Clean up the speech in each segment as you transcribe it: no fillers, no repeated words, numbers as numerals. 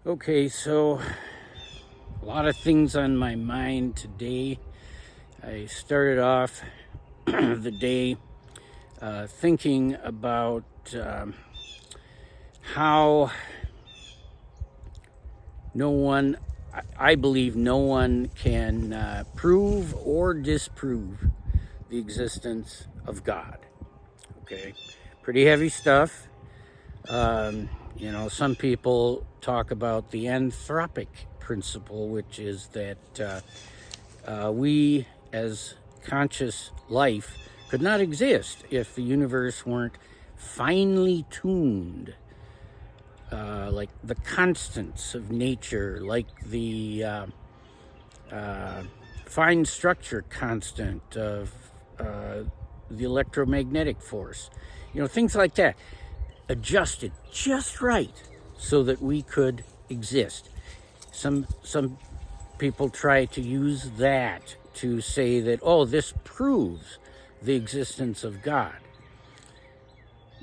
Okay, so a lot of things on my mind today. I started off the day thinking about how I believe no one can prove or disprove the existence of God. Okay, pretty heavy stuff. Some people talk about the anthropic principle, which is that we as conscious life could not exist if the universe weren't finely tuned, like the constants of nature, like the fine structure constant of the electromagnetic force, things like that, adjusted just right so that we could exist. Some people try to use that to say that, oh, this proves the existence of God.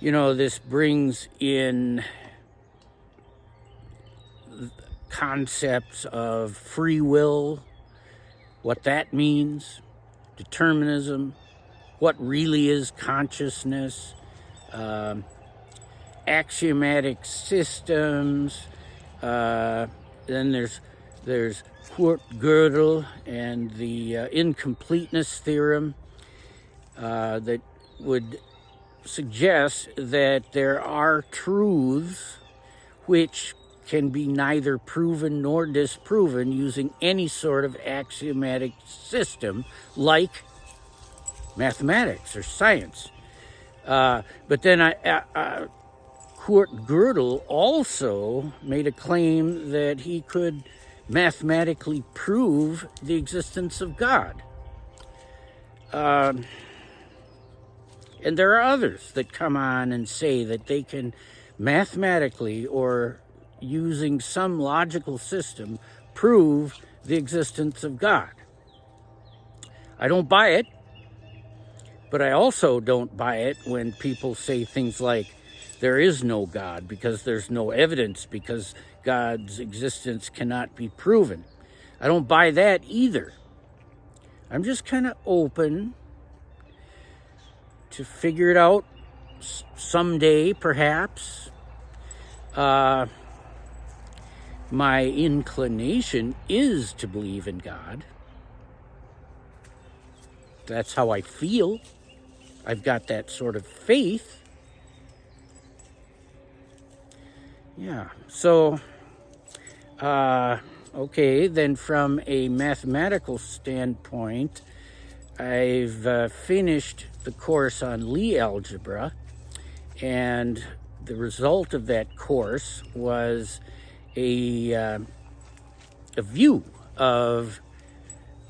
This brings in concepts of free will, what that means, determinism, what really is consciousness, axiomatic systems. Then there's Gödel and the incompleteness theorem that would suggest that there are truths which can be neither proven nor disproven using any sort of axiomatic system like mathematics or science. But then Kurt Gödel also made a claim that he could mathematically prove the existence of God. And there are others that come on and say that they can mathematically or using some logical system prove the existence of God. I don't buy it, but I also don't buy it when people say things like, there is no God because there's no evidence, because God's existence cannot be proven. I don't buy that either. I'm just kind of open to figure it out someday, perhaps. My inclination is to believe in God. That's how I feel. I've got that sort of faith. Yeah, so, okay, then from a mathematical standpoint, I've finished the course on Lie algebra, and the result of that course was a view of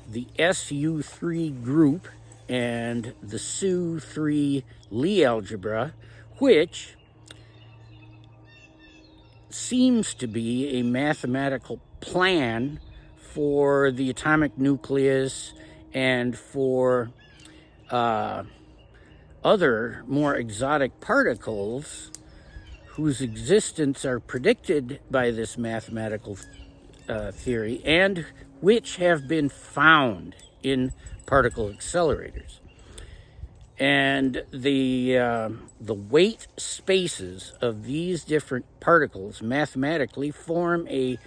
the SU3 group and the SU3 Lie algebra, which seems to be a mathematical plan for the atomic nucleus and for other more exotic particles whose existence are predicted by this mathematical theory and which have been found in particle accelerators. And the weight spaces of these different particles mathematically form a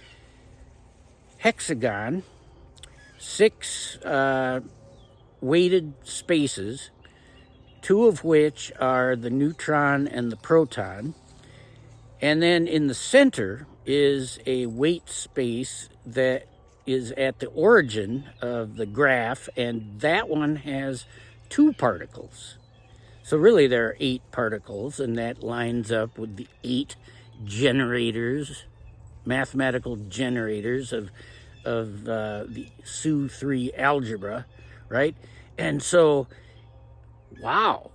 hexagon, 6 weighted spaces, 2 of which are the neutron and the proton. And then in the center is a weight space that is at the origin of the graph, and that one has 2 particles. So really there are 8 particles, and that lines up with the 8 generators, mathematical generators of the SU3 algebra, right? And so, wow,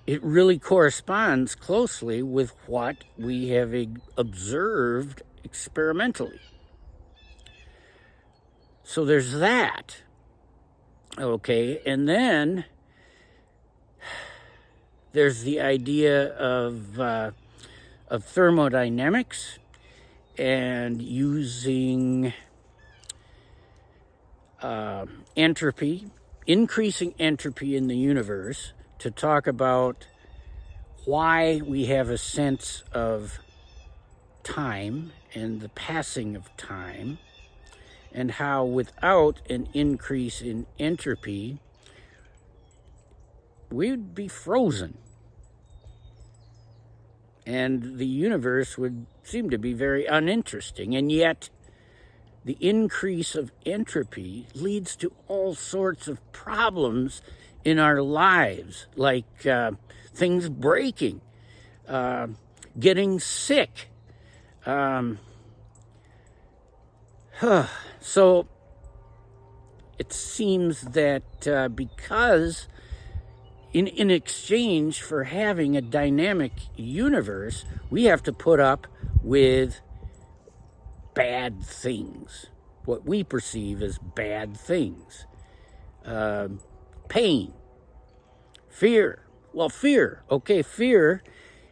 it really corresponds closely with what we have observed experimentally. So there's that. Okay, and then there's the idea of thermodynamics and using entropy, increasing entropy in the universe, to talk about why we have a sense of time and the passing of time, and how without an increase in entropy, we'd be frozen. And the universe would seem to be very uninteresting. And yet, the increase of entropy leads to all sorts of problems in our lives, like things breaking, getting sick. So it seems that because in exchange for having a dynamic universe, we have to put up with bad things, what we perceive as bad things. Pain, fear. Well, fear. Okay, fear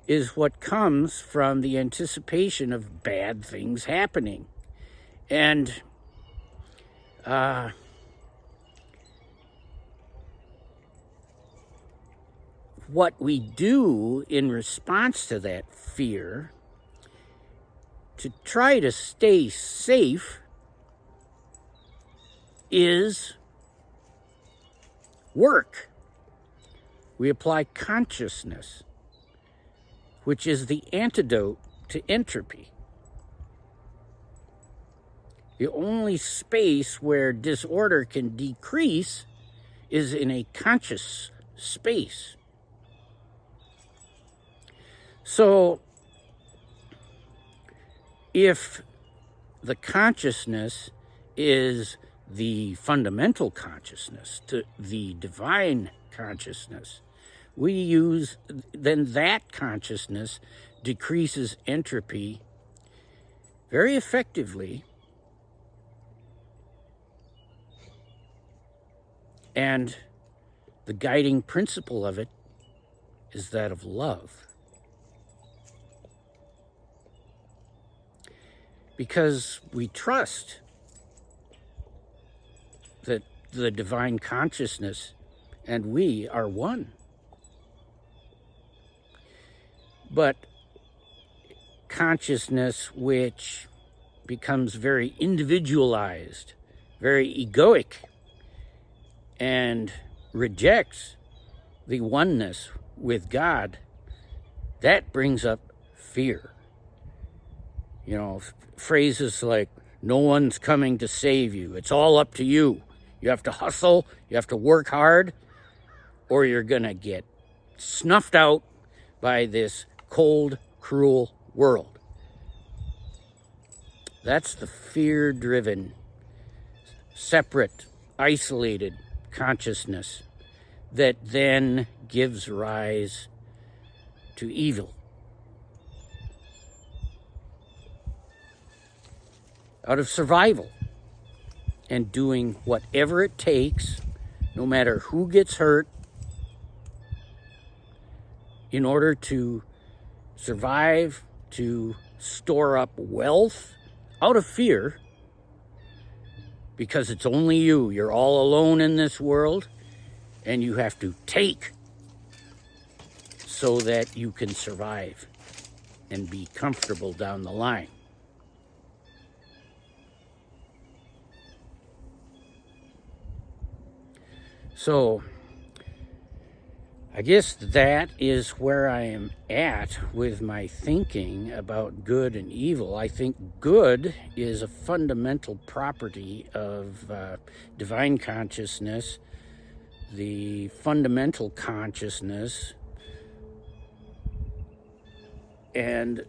is what comes from the anticipation of bad things happening. And what we do in response to that fear to try to stay safe is work. We apply consciousness, which is the antidote to entropy. The only space where disorder can decrease is in a conscious space. So, if the consciousness is the fundamental consciousness, to the divine consciousness, then that consciousness decreases entropy very effectively, and the guiding principle of it is that of love. Because we trust that the divine consciousness and we are one. But consciousness which becomes very individualized, very egoic, and rejects the oneness with God, that brings up fear. You know, phrases like, no one's coming to save you. It's all up to you. You have to hustle, you have to work hard, or you're going to get snuffed out by this cold, cruel world. That's the fear-driven, separate, isolated consciousness that then gives rise to evil. Out of survival and doing whatever it takes, no matter who gets hurt, in order to survive, to store up wealth out of fear, because it's only you. You're all alone in this world, and you have to take so that you can survive and be comfortable down the line. So, I guess that is where I am at with my thinking about good and evil. I think good is a fundamental property of divine consciousness, the fundamental consciousness, and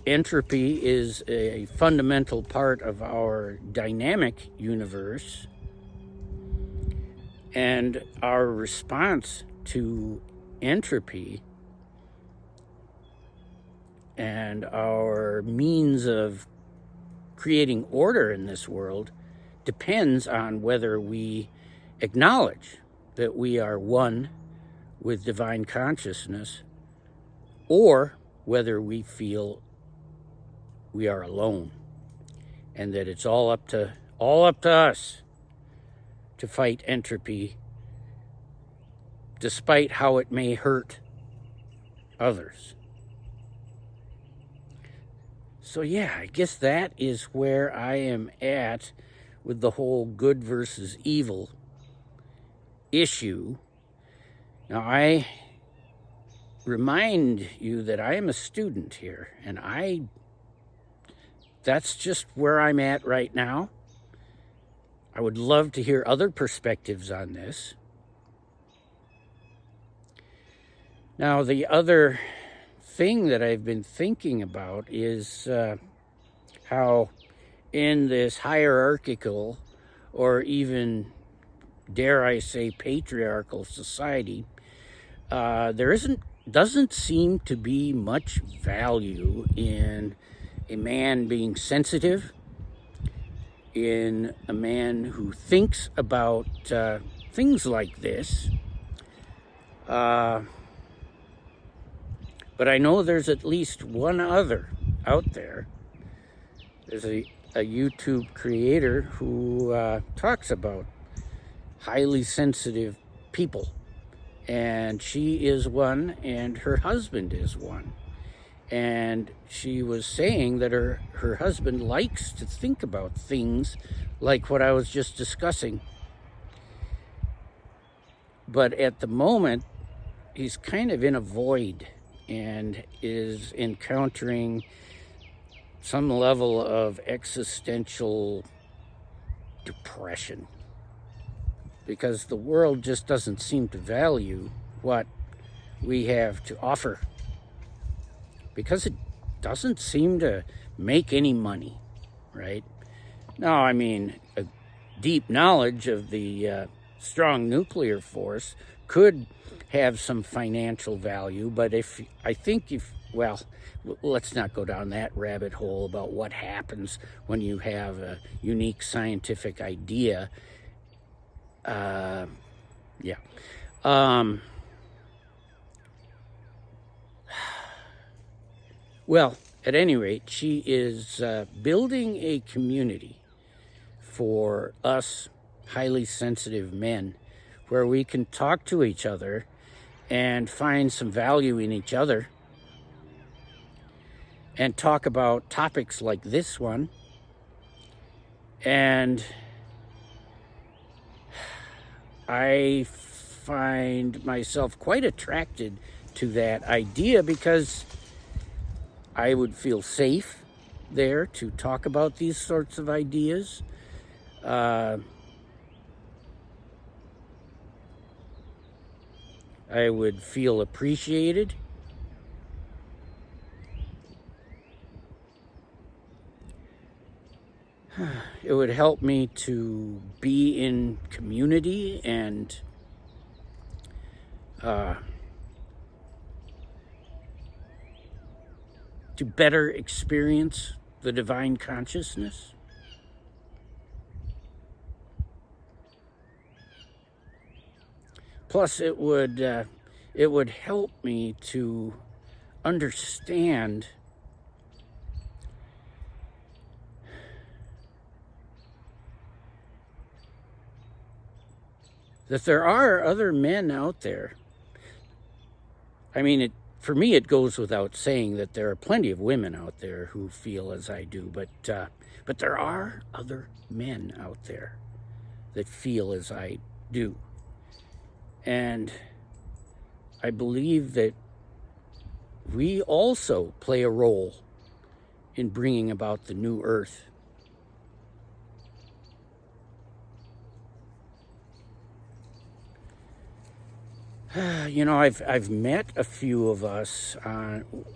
entropy is a fundamental part of our dynamic universe. And our response to entropy and our means of creating order in this world depends on whether we acknowledge that we are one with divine consciousness, or whether we feel we are alone, and that it's all up to us to fight entropy, despite how it may hurt others. So yeah, I guess that is where I am at with the whole good versus evil issue. Now, I remind you that I am a student here, and that's just where I'm at right now. I would love to hear other perspectives on this. Now, the other thing that I've been thinking about is how in this hierarchical, or even, dare I say, patriarchal society, doesn't seem to be much value in a man being sensitive, in a man who thinks about things like this. But I know there's at least one other out there. There's a YouTube creator who talks about highly sensitive people. And she is one, and her husband is one. And she was saying that her husband likes to think about things like what I was just discussing. But at the moment, he's kind of in a void and is encountering some level of existential depression, because the world just doesn't seem to value what we have to offer, because it doesn't seem to make any money, right? Now, I mean, a deep knowledge of the strong nuclear force could have some financial value, but well, let's not go down that rabbit hole about what happens when you have a unique scientific idea. Yeah. Well, at any rate, she is building a community for us highly sensitive men where we can talk to each other and find some value in each other and talk about topics like this one. And I find myself quite attracted to that idea, because I would feel safe there to talk about these sorts of ideas. I would feel appreciated. It would help me to be in community and to better experience the divine consciousness. Plus, it would help me to understand that there are other men out there. I mean, for me, it goes without saying that there are plenty of women out there who feel as I do, but there are other men out there that feel as I do. And I believe that we also play a role in bringing about the new earth. You know, I've met a few of us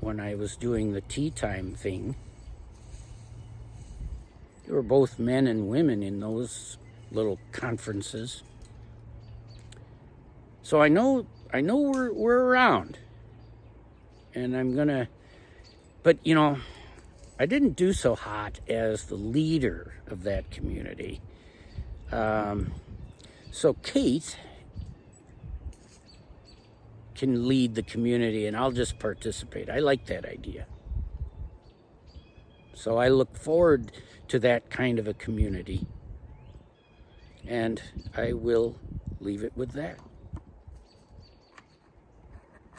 when I was doing the tea time thing. There were both men and women in those little conferences. So I know we're around, and I'm gonna. But you know, I didn't do so hot as the leader of that community. So Kate can lead the community, and I'll just participate. I like that idea. So I look forward to that kind of a community. And I will leave it with that.